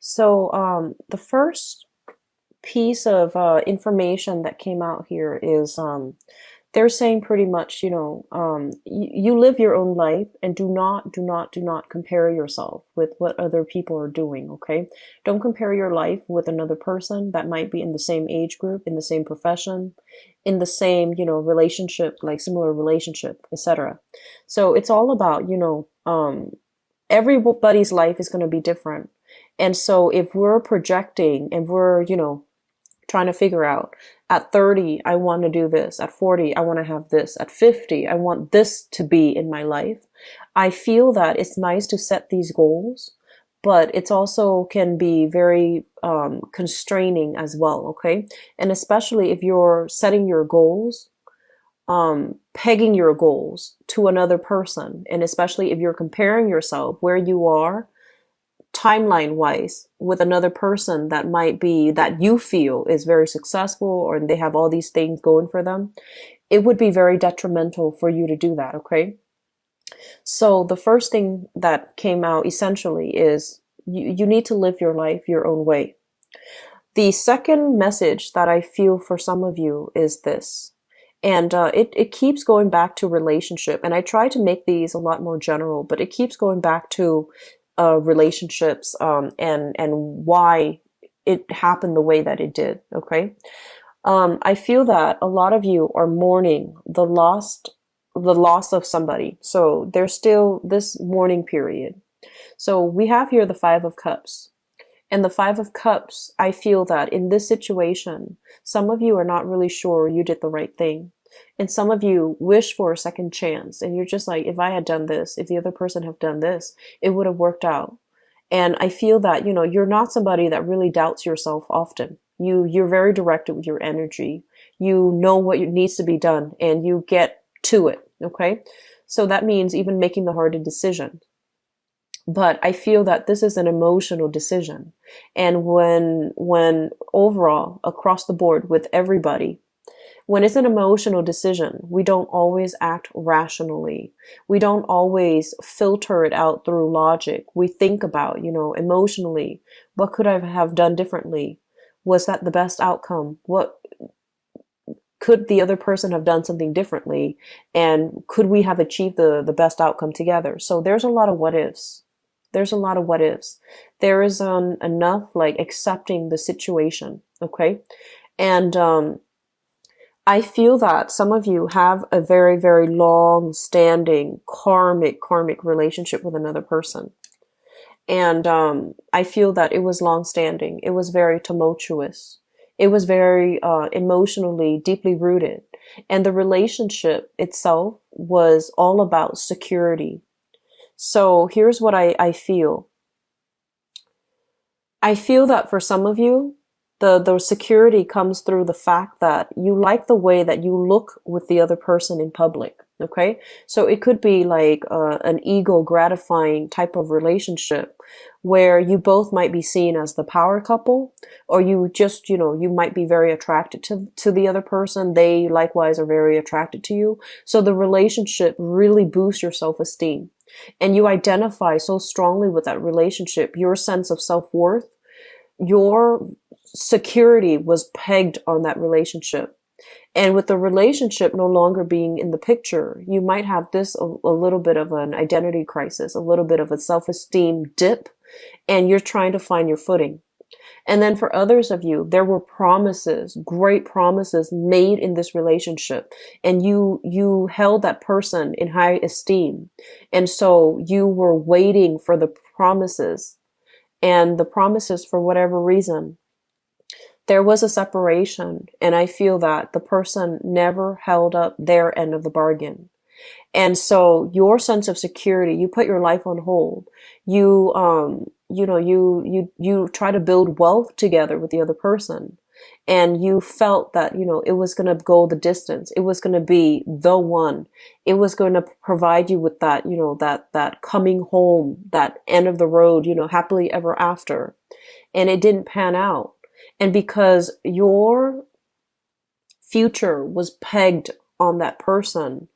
So, the first piece of information that came out here is they're saying pretty much, you live your own life and do not compare yourself with what other people are doing, okay? Don't compare your life with another person that might be in the same age group, in the same profession, in the same, relationship, like similar relationship, etc. So it's all about, everybody's life is going to be different. And so if we're projecting and we're, trying to figure out at 30, I want to do this. At 40, I want to have this. At 50, I want this to be in my life. I feel that it's nice to set these goals, but it's also can be very constraining as well. Okay. And especially if you're setting your goals, pegging your goals to another person, and especially if you're comparing yourself where you are timeline wise with another person that might be that you feel is very successful or they have all these things going for them, it would be very detrimental for you to do that. Okay. So the first thing that came out essentially is you need to live your life your own way. The second message that I feel for some of you is this. And it keeps going back to relationship. And I try to make these a lot more general, but it keeps going back to relationships and why it happened the way that it did. Okay. I feel that a lot of you are mourning the loss of somebody. So there's still this mourning period. So we have here the Five of Cups. And the Five of Cups, I feel that in this situation, some of you are not really sure you did the right thing. And some of you wish for a second chance. And you're just like, if I had done this, if the other person had done this, it would have worked out. And I feel that, you're not somebody that really doubts yourself often. You're very directed with your energy. You know what needs to be done and you get to it. Okay. So that means even making the hard decision. But I feel that this is an emotional decision. And when overall across the board with everybody, when it's an emotional decision, we don't always act rationally. We don't always filter it out through logic. We think about, emotionally, what could I have done differently? Was that the best outcome? What could the other person have done something differently? And could we have achieved the best outcome together? So there's a lot of what ifs. There's a lot of what ifs. There is enough like accepting the situation. Okay. And, I feel that some of you have a very, very long standing karmic relationship with another person. And I feel that it was long standing. It was very tumultuous. It was very emotionally deeply rooted. And the relationship itself was all about security. So here's what I feel. I feel that for some of you, the security comes through the fact that you like the way that you look with the other person in public. Okay. So it could be like an ego gratifying type of relationship where you both might be seen as the power couple, or you just, you might be very attracted to the other person. They likewise are very attracted to you. So the relationship really boosts your self-esteem and you identify so strongly with that relationship, your sense of self-worth, your security was pegged on that relationship. And with the relationship no longer being in the picture, you might have this a little bit of an identity crisis, a little bit of a self-esteem dip, and you're trying to find your footing. And then for others of you, there were promises, great promises made in this relationship, and you held that person in high esteem. And so you were waiting for the promises, and the promises, for whatever reason, there was a separation, and I feel that the person never held up their end of the bargain. And so your sense of security, you put your life on hold. You try to build wealth together with the other person. And you felt that, it was going to go the distance. It was going to be the one. It was going to provide you with that, that coming home, that end of the road, happily ever after. And it didn't pan out. And because your future was pegged on that person,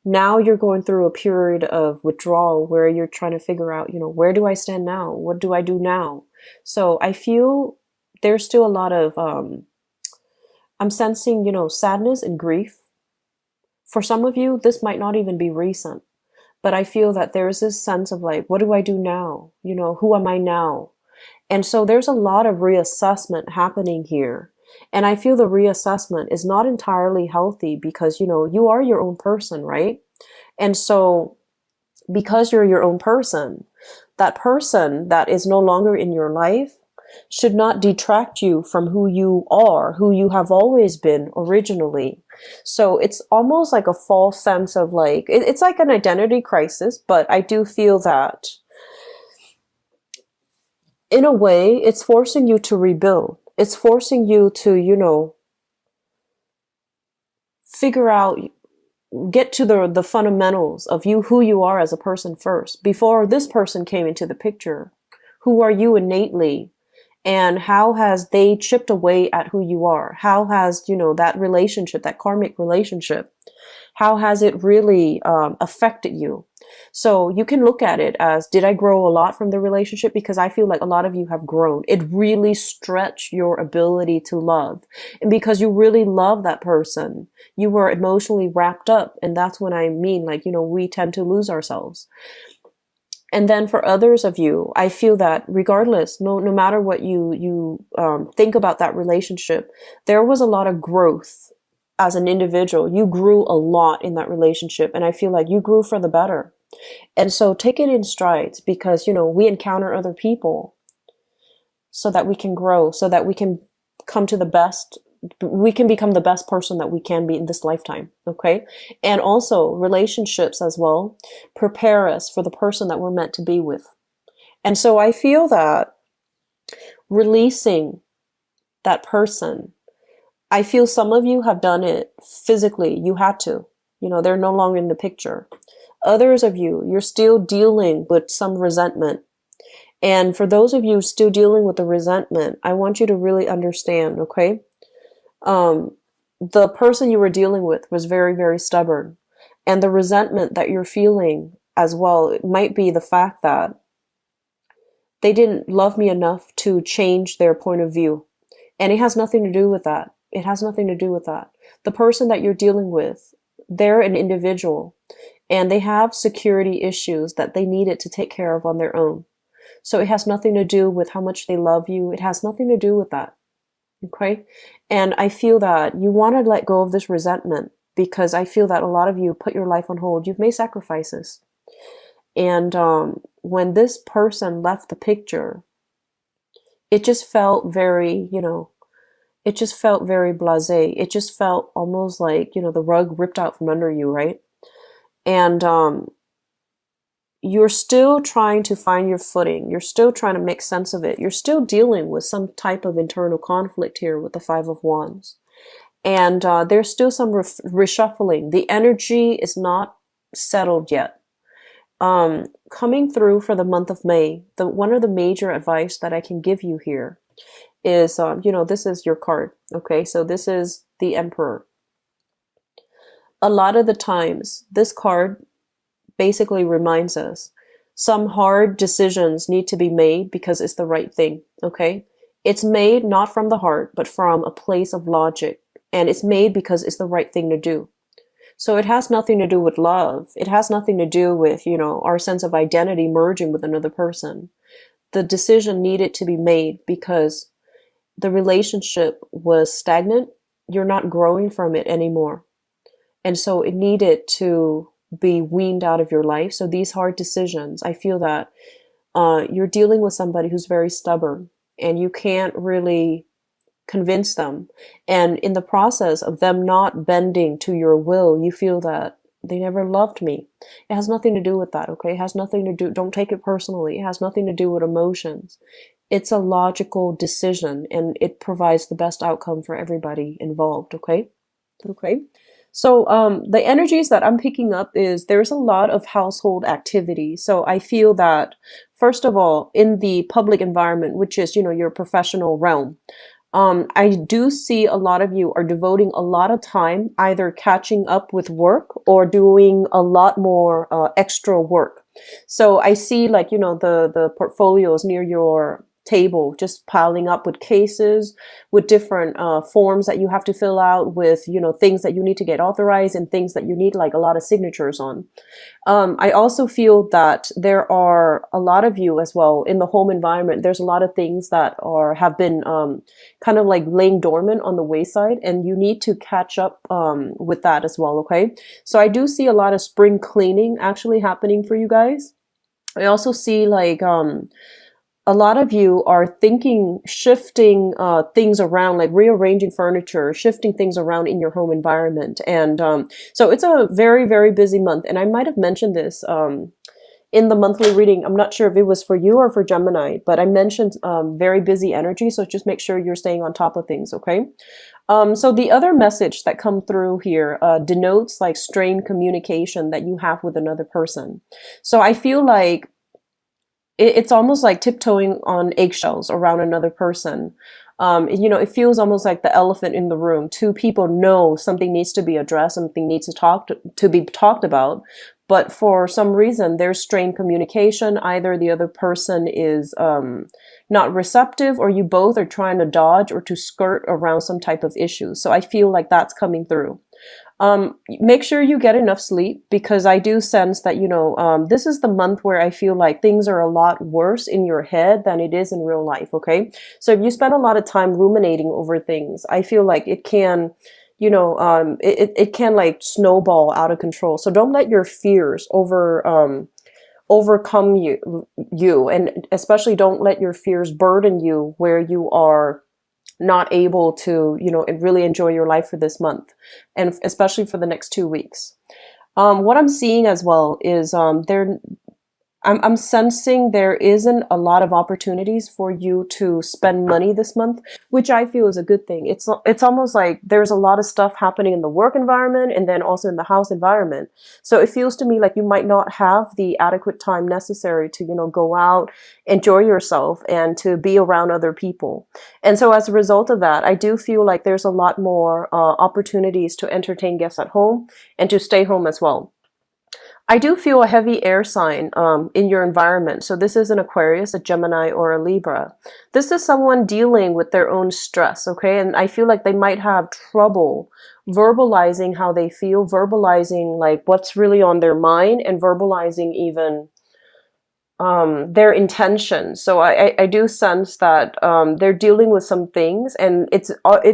now you're going through a period of withdrawal where you're trying to figure out, where do I stand now? What do I do now? So I feel there's still a lot of, I'm sensing, sadness and grief. For some of you, this might not even be recent, but I feel that there's this sense of like, what do I do now? Who am I now? And so there's a lot of reassessment happening here. And I feel the reassessment is not entirely healthy because, you are your own person, right? And so because you're your own that person that is no longer in your life should not detract you from who you are, who you have always been originally. So it's almost like a false sense of like, it's like an identity crisis, but I do feel that in a way, it's forcing you to rebuild. It's forcing you to, figure out, get to the fundamentals of you, who you are as a person first. Before this person came into the picture, who are you innately? And how has they chipped away at who you are? How has, that relationship, that karmic relationship, how has it really affected you? So you can look at it as, did I grow a lot from the relationship? Because I feel like a lot of you have grown. It really stretched your ability to love. And because you really love that person, you were emotionally wrapped up. And that's when I mean, like, we tend to lose ourselves. And then for others of you, I feel that regardless, no matter what you think about that relationship, there was a lot of growth as an individual. You grew a lot in that relationship, and I feel like you grew for the better. And so take it in strides because, we encounter other people so that we can grow, so that we can become the best person that we can be in this lifetime. Okay. And also relationships as well prepare us for the person that we're meant to be with. And so I feel that releasing that person, I feel some of you have done it physically. You had to, they're no longer in the picture. Others of you, you're still dealing with some resentment. And for those of you still dealing with the resentment, I want you to really understand, okay? The person you were dealing with was very, very stubborn. And the resentment that you're feeling as well, it might be the fact that they didn't love me enough to change their point of view. And it has nothing to do with that. It has nothing to do with that. The person that you're dealing with, they're an individual and they have security issues that they needed to take care of on their own. So it has nothing to do with how much they love you. It has nothing to do with that. Okay. And I feel that you want to let go of this resentment because I feel that a lot of you put your life on hold. You've made sacrifices. And when this person left the picture, it just felt very, it just felt very blasé. It just felt almost like, the rug ripped out from under you, right? And you're still trying to find your footing. You're still trying to make sense of it. You're still dealing with some type of internal conflict here with the Five of Wands. And there's still some reshuffling. The energy is not settled yet. Coming through for the month of May, one of the major advice that I can give you here is, this is your card. Okay, so this is the Emperor. A lot of the times, this card basically reminds us some hard decisions need to be made because it's the right thing. Okay, it's made not from the heart, but from a place of logic, and it's made because it's the right thing to do. So it has nothing to do with love. It has nothing to do with, our sense of identity merging with another person. The decision needed to be made because the relationship was stagnant. You're not growing from it anymore. And so it needed to be weaned out of your life. So these hard decisions, I feel that you're dealing with somebody who's very stubborn and you can't really convince them. And in the process of them not bending to your will, you feel that they never loved me. It has nothing to do with that, okay? It has nothing to do, don't take it personally. It has nothing to do with emotions. It's a logical decision and it provides the best outcome for everybody involved, okay? Okay. So the energies that I'm picking up is there's a lot of household activity. So I feel that, first of all, in the public environment, which is, your professional realm, I do see a lot of you are devoting a lot of time either catching up with work or doing a lot more extra work. So I see like, the portfolios near your table, just piling up with cases, with different forms that you have to fill out, with, you know, things that you need to get authorized and things that you need like a lot of signatures on. I also feel that there are a lot of you as well in the home environment. There's a lot of things that have been kind of like laying dormant on the wayside, and you need to catch up with that as well. Okay, so I do see a lot of spring cleaning actually happening for you guys. I also see like a lot of you are thinking, shifting things around, like rearranging furniture, shifting things around in your home environment. And so it's a very, very busy month. And I might have mentioned this in the monthly reading. I'm not sure if it was for you or for Gemini, but I mentioned very busy energy. So just make sure you're staying on top of things, okay? So the other message that come through here denotes like strained communication that you have with another person. So I feel like it's almost like tiptoeing on eggshells around another person. You know, it feels almost like the elephant in the room. Two people know something needs to be addressed, something needs to be talked about, but for some reason there's strained communication. Either the other person is not receptive, or you both are trying to dodge or to skirt around some type of issue. So I feel like that's coming through. Make sure you get enough sleep, because I do sense that, you know, this is the month where I feel like things are a lot worse in your head than it is in real life. Okay. So if you spend a lot of time ruminating over things, I feel like it can, you know, it can like snowball out of control. So don't let your fears overcome you, and especially don't let your fears burden you where you are not able to, you know, really enjoy your life for this month, and especially for the next 2 weeks. What I'm seeing as well is I'm sensing there isn't a lot of opportunities for you to spend money this month, which I feel is a good thing. It's almost like there's a lot of stuff happening in the work environment and then also in the house environment. So it feels to me like you might not have the adequate time necessary to, you know, go out, enjoy yourself, and to be around other people. And so as a result of that, I do feel like there's a lot more opportunities to entertain guests at home and to stay home as well. I do feel a heavy air sign in your environment. So this is an Aquarius, a Gemini, or a Libra. This is someone dealing with their own stress, okay? And I feel like they might have trouble verbalizing how they feel, verbalizing like what's really on their mind, and verbalizing even their intentions. So I do sense that they're dealing with some things, and it's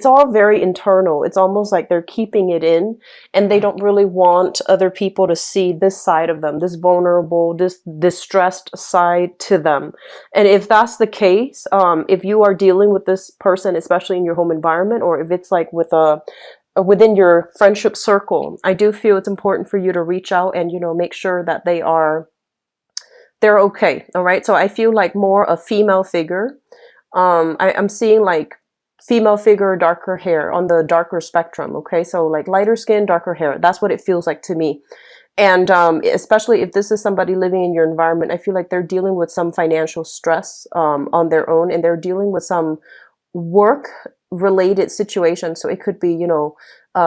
all very internal. It's almost like they're keeping it in, and they don't really want other people to see this side of them, this vulnerable, this distressed side to them. And if that's the case, if you are dealing with this person, especially in your home environment, or if it's like within your friendship circle, I do feel it's important for you to reach out and, you know, make sure that they're okay. All right. So I feel like more a female figure. I'm seeing like female figure, darker hair, on the darker spectrum. Okay. So like lighter skin, darker hair. That's what it feels like to me. And especially if this is somebody living in your environment, I feel like they're dealing with some financial stress on their own, and they're dealing with some work related situations. So it could be, you know,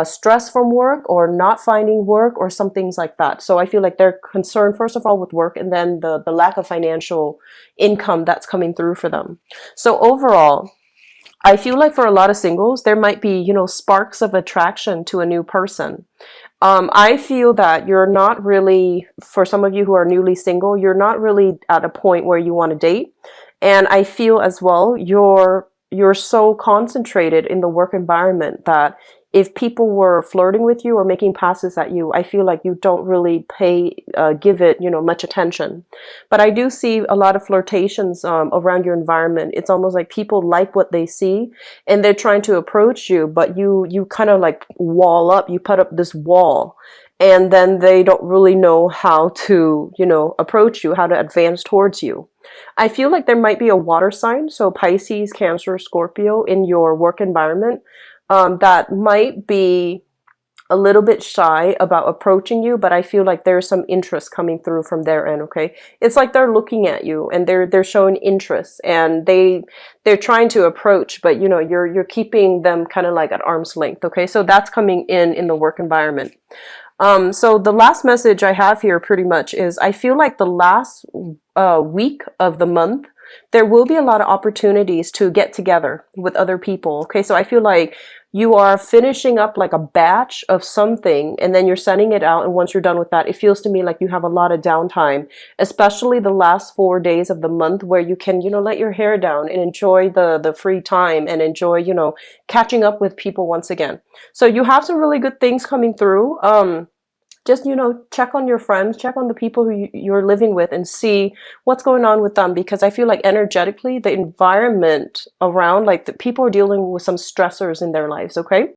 stress from work, or not finding work, or some things like that. So I feel like they're concerned first of all with work, and then the lack of financial income that's coming through for them. So overall, I feel like for a lot of singles, there might be, you know, sparks of attraction to a new person. I feel that you're not really, for some of you who are newly single, you're not really at a point where you want to date. And I feel as well, you're so concentrated in the work environment that if people were flirting with you or making passes at you, I feel like you don't really give it, you know, much attention. But I do see a lot of flirtations around your environment. It's almost like people like what they see, and they're trying to approach you, but you kind of like wall up. You put up this wall, and then they don't really know how to, you know, approach you, how to advance towards you. I feel like there might be a water sign, so Pisces, Cancer, Scorpio, in your work environment that might be a little bit shy about approaching you, but I feel like there's some interest coming through from their end. Okay, it's like they're looking at you, and they're showing interest, and they're trying to approach, but you know, you're keeping them kind of like at arm's length. Okay, so that's coming in the work environment. So the last message I have here pretty much is I feel like the last week of the month there will be a lot of opportunities to get together with other people. Okay, so I feel like you are finishing up like a batch of something and then you're sending it out. And once you're done with that, it feels to me like you have a lot of downtime, especially the last 4 days of the month where you can, let your hair down and enjoy the free time and enjoy, catching up with people once again. So you have some really good things coming through. Just check on your friends, check on the people who you're living with, and see what's going on with them, because I feel like energetically the environment around, like, the people are dealing with some stressors in their lives. Okay.